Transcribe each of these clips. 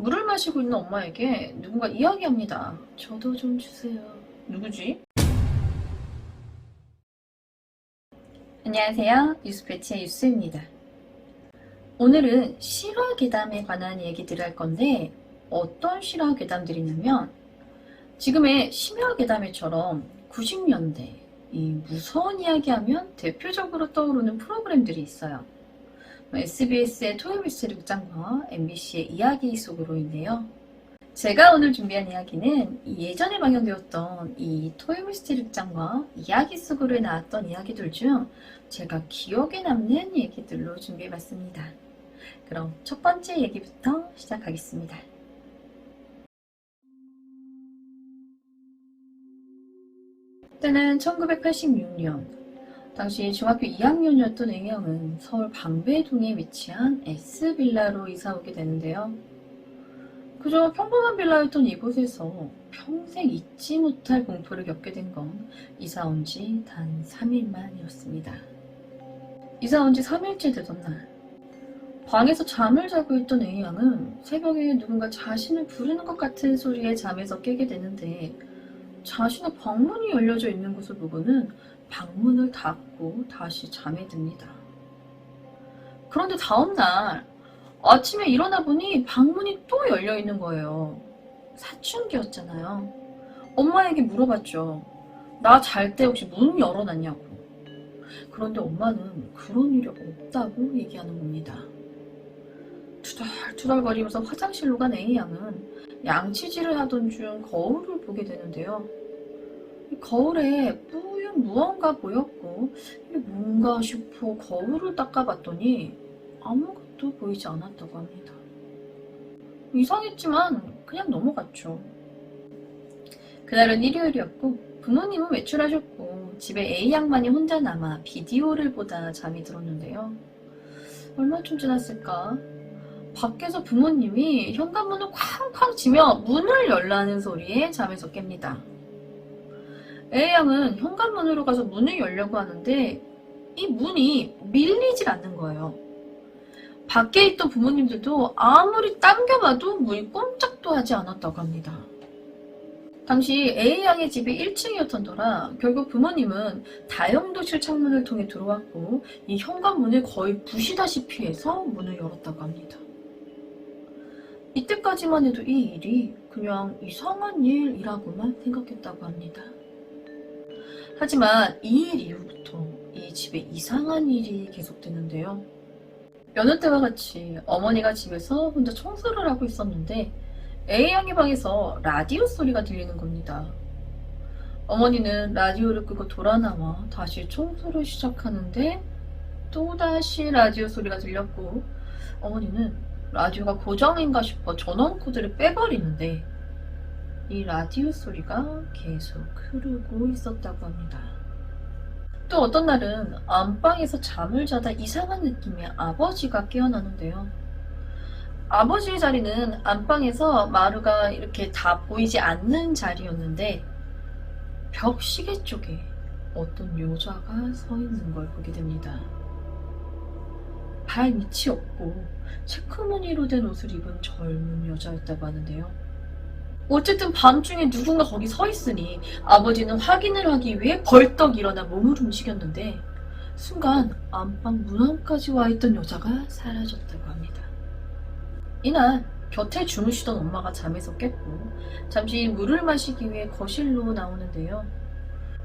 물을 마시고 있는 엄마에게 누군가 이야기합니다. 저도 좀 주세요. 누구지? 안녕하세요. 뉴스패치의 유스입니다. 오늘은 실화 괴담에 관한 얘기들을 할 건데 어떤 실화 괴담들이냐면 지금의 심야 괴담회처럼 90년대 이 무서운 이야기하면 대표적으로 떠오르는 프로그램들이 있어요. SBS의 토요미스테리 극장과 MBC의 이야기 속으로인데요. 제가 오늘 준비한 이야기는 예전에 방영되었던 이 토요미스테리 극장과 이야기 속으로에 나왔던 이야기들 중 제가 기억에 남는 얘기들로 준비해봤습니다. 그럼 첫 번째 얘기부터 시작하겠습니다. 그때는 1986년 당시 중학교 2학년이었던 A양은 서울 방배동에 위치한 S빌라로 이사오게 되는데요. 그저 평범한 빌라였던 이곳에서 평생 잊지 못할 공포를 겪게 된 건 이사 온 지 단 3일만이었습니다. 이사 온 지 3일째 되던 날 방에서 잠을 자고 있던 A양은 새벽에 누군가 자신을 부르는 것 같은 소리에 잠에서 깨게 되는데 자신의 방문이 열려져 있는 것을 보고는 방문을 닫고 다시 잠에 듭니다. 그런데 다음날 아침에 일어나 보니 방문이 또 열려 있는 거예요. 사춘기였잖아요. 엄마에게 물어봤죠. 나 잘 때 혹시 문 열어놨냐고. 그런데 엄마는 그런 일이 없다고 얘기하는 겁니다. 투덜투덜거리면서 화장실로 간 A양은 양치질을 하던 중 거울을 보게 되는데요. 거울에 뿌연 무언가 보였고 이게 뭔가 싶어 거울을 닦아봤더니 아무것도 보이지 않았다고 합니다. 이상했지만 그냥 넘어갔죠. 그날은 일요일이었고 부모님은 외출하셨고 집에 A양만이 혼자 남아 비디오를 보다 잠이 들었는데요. 얼마쯤 지났을까? 밖에서 부모님이 현관문을 쾅쾅 치며 문을 열라는 소리에 잠에서 깹니다. A양은 현관문으로 가서 문을 열려고 하는데 이 문이 밀리질 않는 거예요. 밖에 있던 부모님들도 아무리 당겨봐도 문이 꼼짝도 하지 않았다고 합니다. 당시 A양의 집이 1층이었던 터라 결국 부모님은 다용도실 창문을 통해 들어왔고 이 현관문을 거의 부시다시피 해서 문을 열었다고 합니다. 이때까지만 해도 이 일이 그냥 이상한 일이라고만 생각했다고 합니다. 하지만 이 일 이후부터 이 집에 이상한 일이 계속되는데요. 여느 때와 같이 어머니가 집에서 혼자 청소를 하고 있었는데 A양의 방에서 라디오 소리가 들리는 겁니다. 어머니는 라디오를 끄고 돌아 나와 다시 청소를 시작하는데 또다시 라디오 소리가 들렸고 어머니는 라디오가 고장인가 싶어 전원 코드를 빼버리는데 이 라디오 소리가 계속 흐르고 있었다고 합니다. 또 어떤 날은 안방에서 잠을 자다 이상한 느낌의 아버지가 깨어나는데요. 아버지의 자리는 안방에서 마루가 이렇게 다 보이지 않는 자리였는데 벽 시계 쪽에 어떤 여자가 서 있는 걸 보게 됩니다. 발 밑이 없고 체크무늬로 된 옷을 입은 젊은 여자였다고 하는데요. 어쨌든 밤중에 누군가 거기 서 있으니 아버지는 확인을 하기 위해 벌떡 일어나 몸을 움직였는데 순간 안방 문 안까지 와 있던 여자가 사라졌다고 합니다. 이날 곁에 주무시던 엄마가 잠에서 깼고 잠시 물을 마시기 위해 거실로 나오는데요.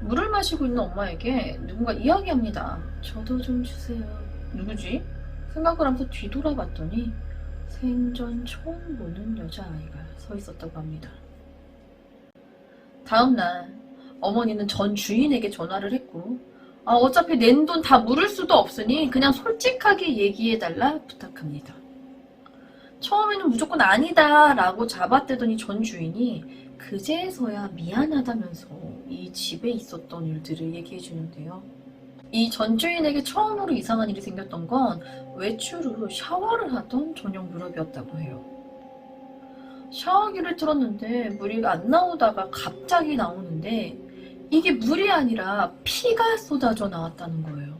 물을 마시고 있는 엄마에게 누군가 이야기합니다. 저도 좀 주세요. 누구지? 생각을 하면서 뒤돌아봤더니 생전 처음 보는 여자아이가 서 있었다고 합니다. 다음날 어머니는 전 주인에게 전화를 했고 어차피 낸 돈 다 물을 수도 없으니 그냥 솔직하게 얘기해달라 부탁합니다. 처음에는 무조건 아니다 라고 잡아떼더니 전 주인이 그제서야 미안하다면서 이 집에 있었던 일들을 얘기해 주는데요. 이 전 주인에게 처음으로 이상한 일이 생겼던 건 외출 후 샤워를 하던 저녁 무렵이었다고 해요. 샤워기를 틀었는데 물이 안 나오다가 갑자기 나오는데 이게 물이 아니라 피가 쏟아져 나왔다는 거예요.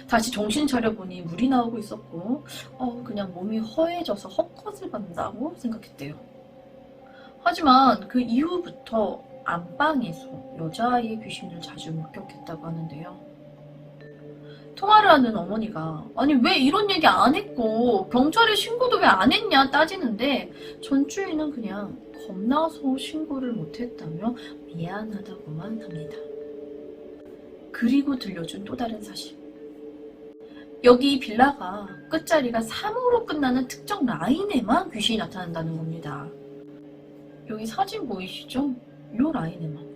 다시 정신 차려보니 물이 나오고 있었고 그냥 몸이 허해져서 헛것을 봤다고 생각했대요. 하지만 그 이후부터 안방에서 여자아이의 귀신을 자주 목격했다고 하는데요. 통화를 하는 어머니가 아니 왜 이런 얘기 안 했고 경찰에 신고도 왜 안 했냐 따지는데 전주인은 그냥 겁나서 신고를 못했다며 미안하다고만 합니다. 그리고 들려준 또 다른 사실. 여기 빌라가 끝자리가 3으로 끝나는 특정 라인에만 귀신이 나타난다는 겁니다. 여기 사진 보이시죠? 요 라인에만.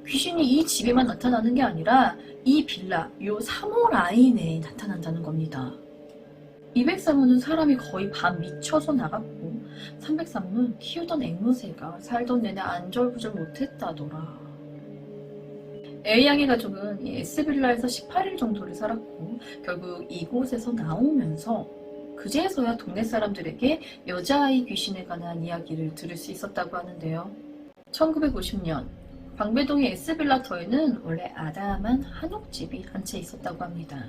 귀신이 이 집에만 나타나는 게 아니라 이 빌라, 요 3호 라인에 나타난다는 겁니다. 203호는 사람이 거의 반 미쳐서 나갔고 303호는 키우던 앵무새가 살던 내내 안절부절 못했다더라. A양의 가족은 이 S빌라에서 18일 정도를 살았고 결국 이곳에서 나오면서 그제서야 동네 사람들에게 여자아이 귀신에 관한 이야기를 들을 수 있었다고 하는데요. 1950년 방배동의 S빌라 터에는 원래 아담한 한옥집이 한 채 있었다고 합니다.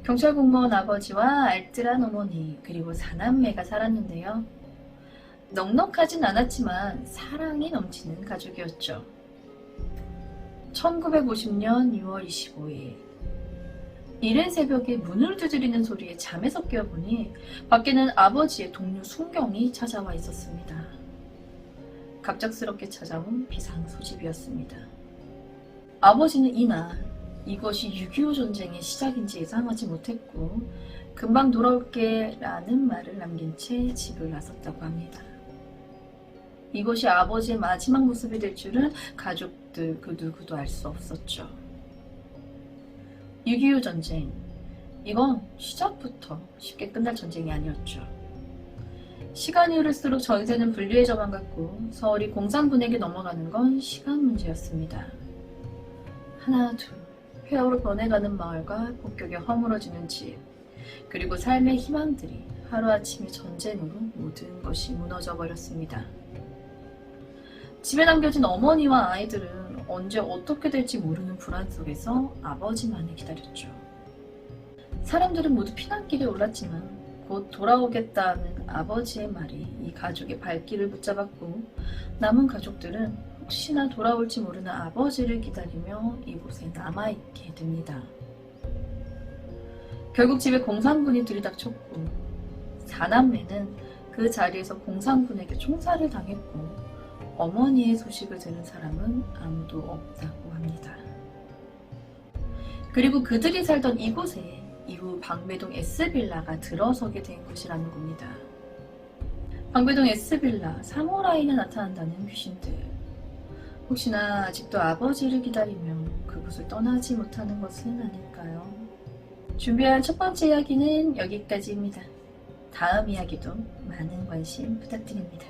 경찰 공무원 아버지와 알뜰한 어머니 그리고 4남매가 살았는데요. 넉넉하진 않았지만 사랑이 넘치는 가족이었죠. 1950년 6월 25일 이른 새벽에 문을 두드리는 소리에 잠에서 깨어보니 밖에는 아버지의 동료 순경이 찾아와 있었습니다. 갑작스럽게 찾아온 비상소집이었습니다. 아버지는 이날 이것이 6.25 전쟁의 시작인지 예상하지 못했고 금방 돌아올게 라는 말을 남긴 채 집을 나섰다고 합니다. 이것이 아버지의 마지막 모습이 될 줄은 가족들 그 누구도 알 수 없었죠. 6.25 전쟁, 이건 시작부터 쉽게 끝날 전쟁이 아니었죠. 시간이 흐를수록 전세는 불리해져만 갔고 서울이 공산군에게 넘어가는 건 시간 문제였습니다. 하나 둘 폐허로 변해가는 마을과 폭격에 허물어지는 집, 그리고 삶의 희망들이 하루아침에 전쟁으로 모든 것이 무너져 버렸습니다. 집에 남겨진 어머니와 아이들은 언제 어떻게 될지 모르는 불안 속에서 아버지만을 기다렸죠. 사람들은 모두 피난길에 올랐지만 곧 돌아오겠다는 아버지의 말이 이 가족의 발길을 붙잡았고 남은 가족들은 혹시나 돌아올지 모르는 아버지를 기다리며 이곳에 남아있게 됩니다. 결국 집에 공산군이 들이닥쳤고 4남매는 그 자리에서 공산군에게 총살을 당했고 어머니의 소식을 들은 사람은 아무도 없다고 합니다. 그리고 그들이 살던 이곳에 이후 방배동 S빌라가 들어서게 된 것이라는 겁니다. 방배동 S빌라 3호 라인에 나타난다는 귀신들. 혹시나 아직도 아버지를 기다리며 그곳을 떠나지 못하는 것은 아닐까요? 준비한 첫 번째 이야기는 여기까지입니다. 다음 이야기도 많은 관심 부탁드립니다.